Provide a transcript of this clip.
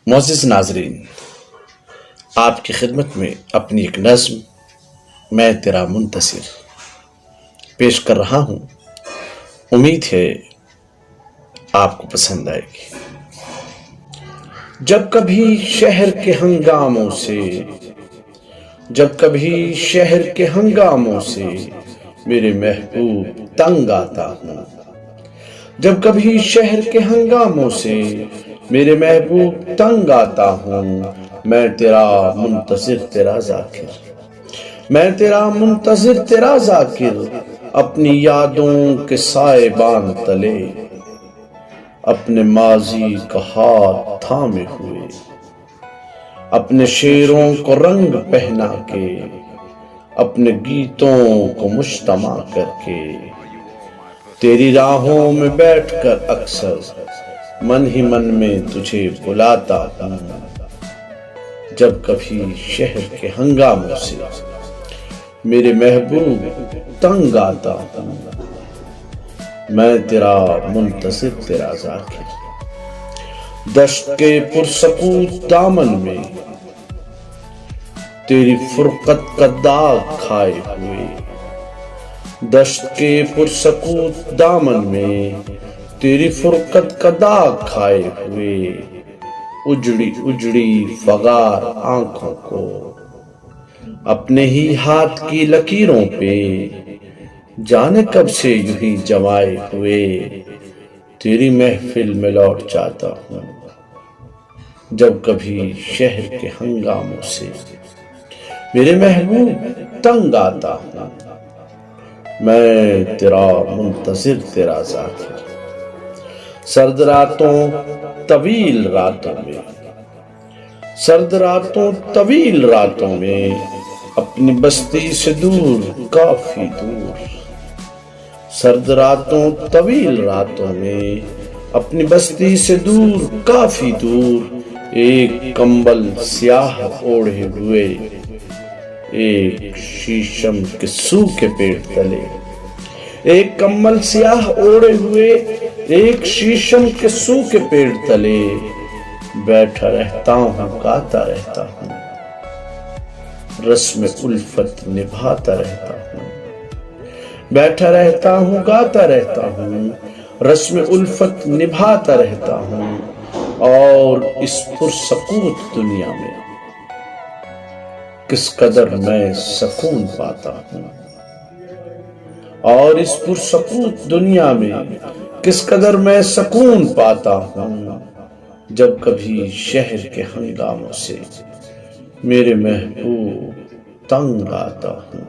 معزز ناظرین، آپ کی خدمت میں اپنی ایک نظم میں تیرا منتصر پیش کر رہا ہوں۔ امید ہے آپ کو پسند آئے گی۔ جب کبھی شہر کے ہنگاموں سے میرے محبوب تنگ آتا ہوں، جب کبھی شہر کے ہنگاموں سے میرے محبوب تنگ آتا ہوں، میں تیرا منتظر تیرا ذاکر، اپنی یادوں کے سائبان تلے، اپنے ماضی کا ہاتھ تھامے ہوئے، اپنے شعروں کو رنگ پہنا کے، اپنے گیتوں کو مجتمع کر کے، تیری راہوں میں بیٹھ کر اکثر من ہی من میں تجھے بلاتا ہوں۔ جب کبھی شہر کے ہنگاموں سے میرے محبوب تنگ آتا ہوں، میں تیرا منتظر تیرا ذاکر۔ دشت کے پرسکوت دامن میں تیری فرقت کا داغ کھائے ہوئے، دشت کے پرسکوت دامن میں تیری فرقت کا داغ کھائے ہوئے، اجڑی فغار آنکھوں کو اپنے ہی ہاتھ کی لکیروں پہ جانے کب سے یوں ہی جمائے ہوئے، تیری محفل میں لوٹ جاتا ہوں۔ جب کبھی شہر کے ہنگاموں سے میرے محبوب تنگ آتا ہوں، میں تیرا منتظر تیرا ذاکر۔ سرد راتوں طویل راتوں میں اپنی بستی سے دور، کافی دور، سرد راتوں طویل راتوں میں اپنی بستی سے دور، کافی دور، ایک کمبل سیاہ اوڑھے ہوئے، ایک شیشم کے سوکھے پیڑ تلے، ایک کمبل سیاہ اوڑھے ہوئے، ایک شیشم کے سوکھے پیڑ تلے، بیٹھا رہتا ہوں گاتا رہتا ہوں، رسم الفت نبھاتا رہتا ہوں، بیٹھا رہتا ہوں گاتا رہتا ہوں، رسم الفت نبھاتا رہتا ہوں، اور اس پرسکوت دنیا میں کس قدر میں سکون پاتا ہوں، اور اس پرسکوت دنیا میں کس قدر میں سکون پاتا ہوں، جب کبھی شہر کے ہنگاموں سے میرے محبوب تنگ آتا ہوں۔